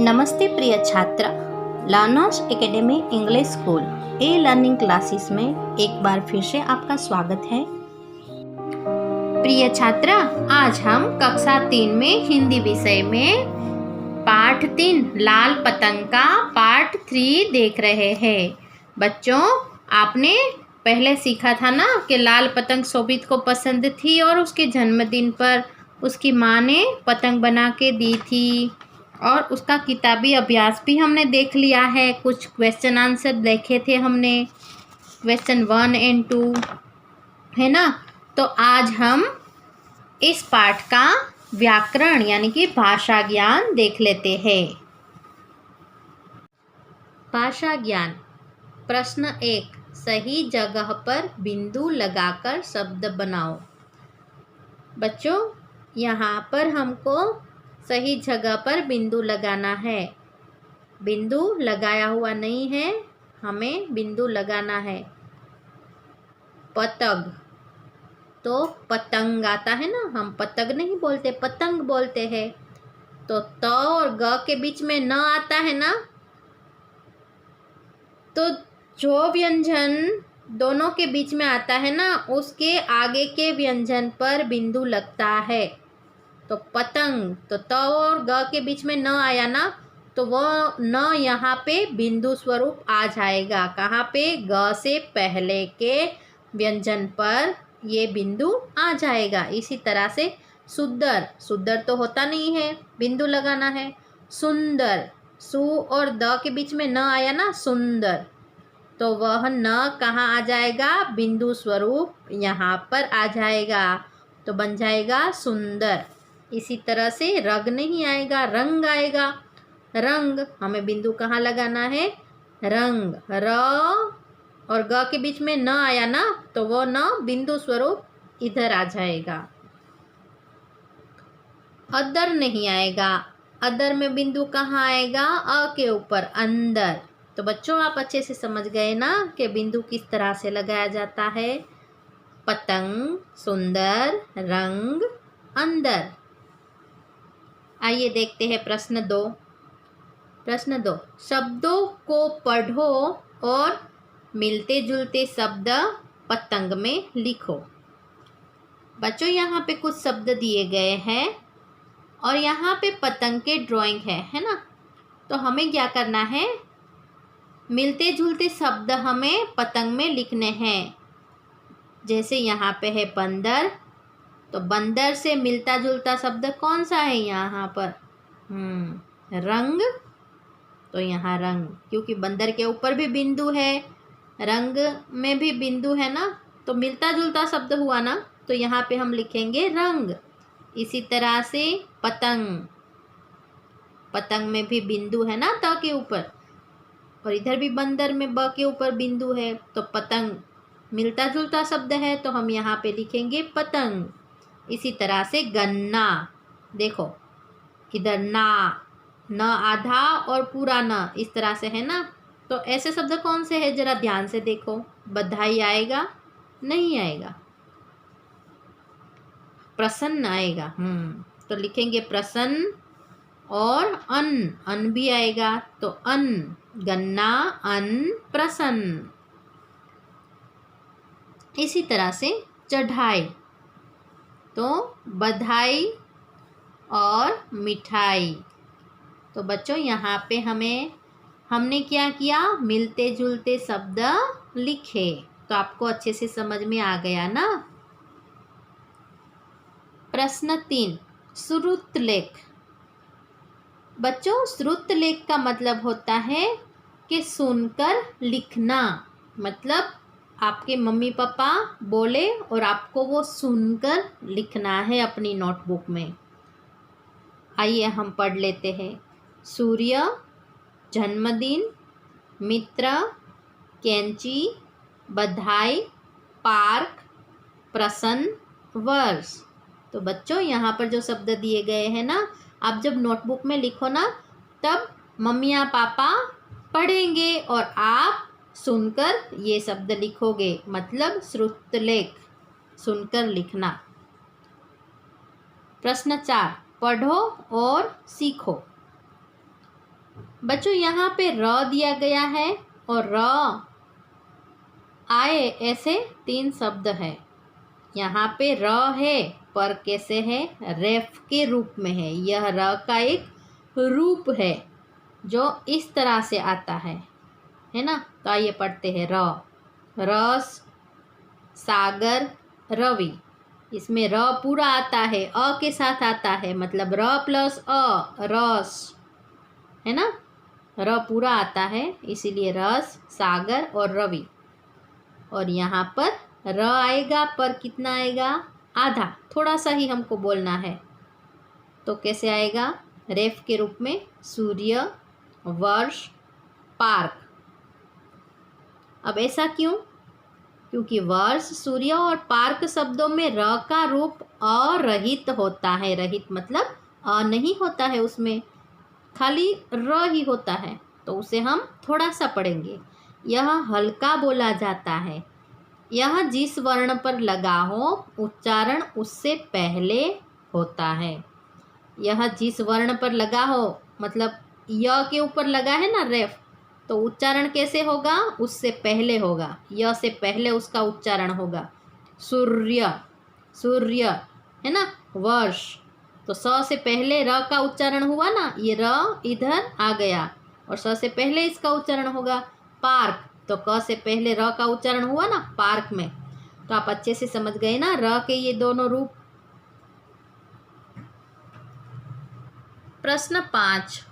नमस्ते प्रिय छात्र, लर्नर्स एकेडमी इंग्लिश स्कूल ए लर्निंग क्लासेस में एक बार फिर से आपका स्वागत है। प्रिय छात्र, आज हम कक्षा 3 में हिंदी विषय में पाठ 3 लाल पतंग का पार्ट 3 देख रहे हैं। बच्चों, आपने पहले सीखा था ना कि लाल पतंग शोभित को पसंद थी और उसके जन्मदिन पर उसकी माँ ने पतंग बना के दी थी और उसका किताबी अभ्यास भी हमने देख लिया है। कुछ क्वेश्चन आंसर देखे थे हमने, क्वेश्चन 1 और 2, है ना। तो आज हम इस पाठ का व्याकरण यानी कि भाषा ज्ञान देख लेते हैं। भाषा ज्ञान। प्रश्न 1, सही जगह पर बिंदु लगाकर शब्द बनाओ। बच्चों, यहाँ पर हमको सही जगह पर बिंदु लगाना है। बिंदु लगाया हुआ नहीं है, हमें बिंदु लगाना है। पतंग, तो पतंग आता है ना, हम पतंग नहीं बोलते, पतंग बोलते हैं। तो त और ग के बीच में न आता है ना, तो जो व्यंजन दोनों के बीच में आता है ना, उसके आगे के व्यंजन पर बिंदु लगता है। तो पतंग, तो त और ग के बीच में न आया ना, तो वो न यहाँ पे बिंदु स्वरूप आ जाएगा। कहाँ पे? ग से पहले के व्यंजन पर ये बिंदु आ जाएगा। इसी तरह से सुंदर, सुंदर तो होता नहीं है, बिंदु लगाना है। सुंदर, सु और द के बीच में न आया ना, सुंदर, तो वह न कहाँ आ जाएगा? बिंदु स्वरूप यहाँ पर आ जाएगा, तो बन जाएगा सुंदर। इसी तरह से रंग नहीं आएगा, रंग आएगा। रंग, हमें बिंदु कहाँ लगाना है? रंग, र और ग के बीच में न आया ना, तो वो न बिंदु स्वरूप इधर आ जाएगा। अदर नहीं आएगा, अदर में बिंदु कहाँ आएगा? अ के ऊपर, अंदर। तो बच्चों, आप अच्छे से समझ गए ना कि बिंदु किस तरह से लगाया जाता है। पतंग, सुंदर, रंग, अंदर। आइए देखते हैं प्रश्न 2। प्रश्न 2, शब्दों को पढ़ो और मिलते जुलते शब्द पतंग में लिखो। बच्चों, यहाँ पे कुछ शब्द दिए गए हैं और यहाँ पे पतंग के ड्राइंग है ना। तो हमें क्या करना है? मिलते जुलते शब्द हमें पतंग में लिखने हैं। जैसे यहाँ पे है बंदर, तो बंदर से मिलता जुलता शब्द कौन सा है यहाँ पर? रंग, तो यहाँ रंग, क्योंकि बंदर के ऊपर भी बिंदु है, रंग में भी बिंदु है ना, तो मिलता जुलता शब्द हुआ ना, तो यहाँ पे हम लिखेंगे रंग। इसी तरह से पतंग, पतंग में भी बिंदु है ना त के ऊपर, और इधर भी बंदर में ब के ऊपर बिंदु है, तो पतंग मिलता जुलता शब्द है, तो हम यहाँ पे लिखेंगे पतंग। इसी तरह से गन्ना, देखो इधर ना, न आधा और पूरा न, इस तरह से है ना। तो ऐसे शब्द कौन से हैं? जरा ध्यान से देखो। बधाई आएगा? नहीं आएगा। प्रसन्न आएगा, तो लिखेंगे प्रसन्न। और अन्न, अन्न भी आएगा, तो अन्न, गन्ना, अन्न, प्रसन्न। इसी तरह से चढ़ाई, तो बधाई और मिठाई। तो बच्चों, यहाँ पे हमने क्या किया? मिलते जुलते शब्द लिखे। तो आपको अच्छे से समझ में आ गया ना। प्रश्न 3, श्रुतलेख। बच्चों, श्रुतलेख का मतलब होता है कि सुनकर लिखना। मतलब आपके मम्मी पापा बोले और आपको वो सुनकर लिखना है अपनी नोटबुक में। आइए हम पढ़ लेते हैं। सूर्य, जन्मदिन, मित्र, कैंची, बधाई, पार्क, प्रसन्न, वर्ष। तो बच्चों, यहाँ पर जो शब्द दिए गए हैं ना, आप जब नोटबुक में लिखो ना, तब मम्मियाँ पापा पढ़ेंगे और आप सुनकर ये शब्द लिखोगे। मतलब श्रुतलेख, सुनकर लिखना। प्रश्न 4, पढ़ो और सीखो। बच्चों यहाँ पे र दिया गया है और र आए ऐसे 3 शब्द है। यहाँ पे र है पर कैसे है, रेफ के रूप में है। यह र का एक रूप है जो इस तरह से आता है ना। तो आइए पढ़ते हैं। रस, सागर, रवि। इसमें र पूरा आता है, अ के साथ आता है, मतलब र प्लस अ, रस, है ना। र पूरा आता है, इसीलिए रस, सागर और रवि। और यहाँ पर र आएगा, पर कितना आएगा, आधा, थोड़ा सा ही हमको बोलना है। तो कैसे आएगा, रेफ के रूप में सूर्य, वर्ष, पार्क। अब ऐसा क्यों, क्योंकि वर्ष, सूर्य और पार्क शब्दों में र का रूप अरहित होता है। रहित मतलब अ नहीं होता है, उसमें खाली र ही होता है। तो उसे हम थोड़ा सा पढ़ेंगे। यह हल्का बोला जाता है। यह जिस वर्ण पर लगा हो उच्चारण उससे पहले होता है। यह जिस वर्ण पर लगा हो मतलब य के ऊपर लगा है ना रेफ, तो उच्चारण कैसे होगा, उससे पहले होगा। य से पहले उसका उच्चारण होगा। सूर्य, सूर्य है ना। वर्ष, तो स से पहले र का उच्चारण हुआ ना, ये र इधर आ गया और स से पहले इसका उच्चारण होगा। पार्क, तो क से पहले र का उच्चारण हुआ ना पार्क में। तो आप अच्छे से समझ गए ना र के ये दोनों रूप। प्रश्न 5,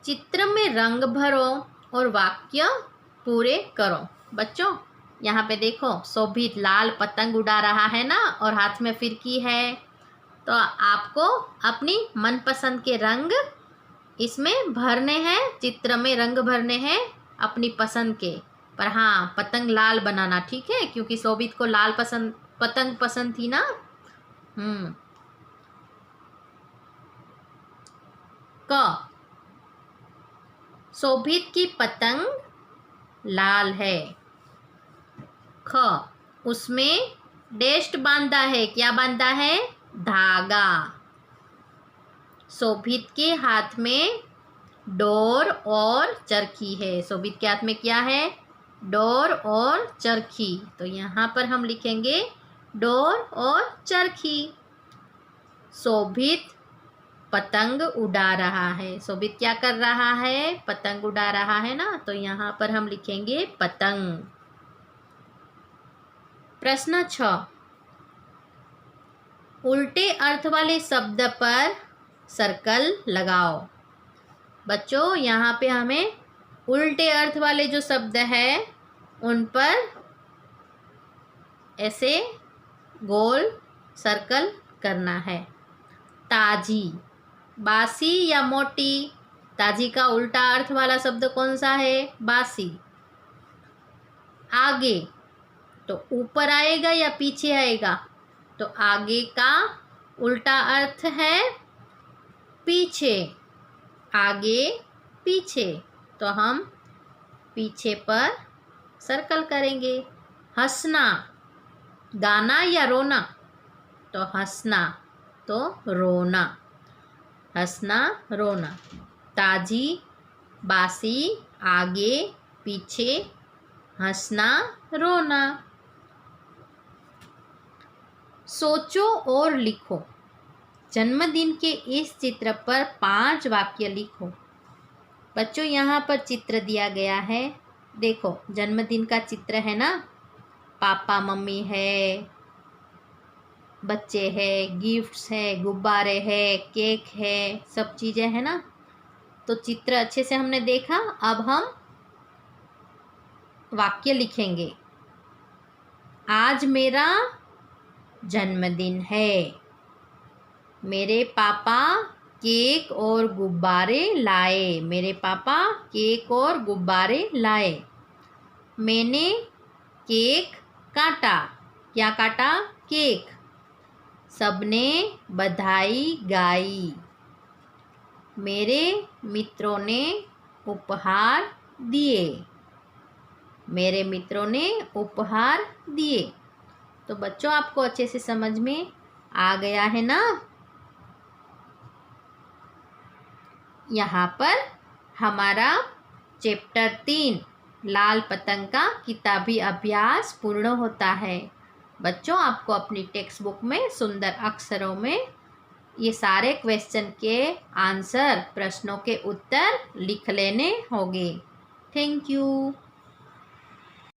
चित्र में रंग भरो और वाक्य पूरे करो। बच्चों यहाँ पे देखो, शोभित लाल पतंग उड़ा रहा है ना और हाथ में फिरकी है। तो आपको अपनी मनपसंद के रंग इसमें भरने हैं, चित्र में रंग भरने हैं अपनी पसंद के। पर हाँ, पतंग लाल बनाना, ठीक है, क्योंकि शोभित को लाल पतंग पसंद थी ना। क, शोभित की पतंग लाल है। ख, उसमें डेस्ट बांधा है, क्या बांधा है, धागा। शोभित के हाथ में डोर और चरखी है। शोभित के हाथ में क्या है, डोर और चरखी। तो यहाँ पर हम लिखेंगे डोर और चरखी। शोभित पतंग उड़ा रहा है। शोभित क्या कर रहा है, पतंग उड़ा रहा है ना। तो यहाँ पर हम लिखेंगे पतंग। प्रश्न 6, उल्टे अर्थ वाले शब्द पर सर्कल लगाओ। बच्चों यहाँ पे हमें उल्टे अर्थ वाले जो शब्द है उन पर ऐसे गोल सर्कल करना है। ताजी, बासी या मोटी। ताजी का उल्टा अर्थ वाला शब्द कौन सा है, बासी। आगे, तो ऊपर आएगा या पीछे आएगा, तो आगे का उल्टा अर्थ है पीछे। आगे, पीछे, तो हम पीछे पर सर्कल करेंगे। हंसना, गाना या रोना, तो हंसना, तो रोना, हंसना, रोना। ताजी, बासी, आगे, पीछे, हंसना, रोना। सोचो और लिखो। जन्मदिन के इस चित्र पर 5 वाक्य लिखो। बच्चों यहाँ पर चित्र दिया गया है, देखो जन्मदिन का चित्र है ना। पापा मम्मी है, बच्चे हैं, गिफ्ट्स है, गुब्बारे है, केक है, सब चीज़ें हैं ना। तो चित्र अच्छे से हमने देखा। अब हम वाक्य लिखेंगे। आज मेरा जन्मदिन है। मेरे पापा केक और गुब्बारे लाए। मेरे पापा केक और गुब्बारे लाए। मैंने केक काटा। क्या काटा, केक। सबने बधाई गाई। मेरे मित्रों ने उपहार दिए। मेरे मित्रों ने उपहार दिए। तो बच्चों आपको अच्छे से समझ में आ गया है ना। यहाँ पर हमारा चैप्टर 3 लाल पतंग का किताबी अभ्यास पूर्ण होता है। बच्चों, आपको अपनी टेक्स्ट बुक में सुंदर अक्षरों में ये सारे क्वेश्चन के आंसर, प्रश्नों के उत्तर लिख लेने होंगे। Thank you.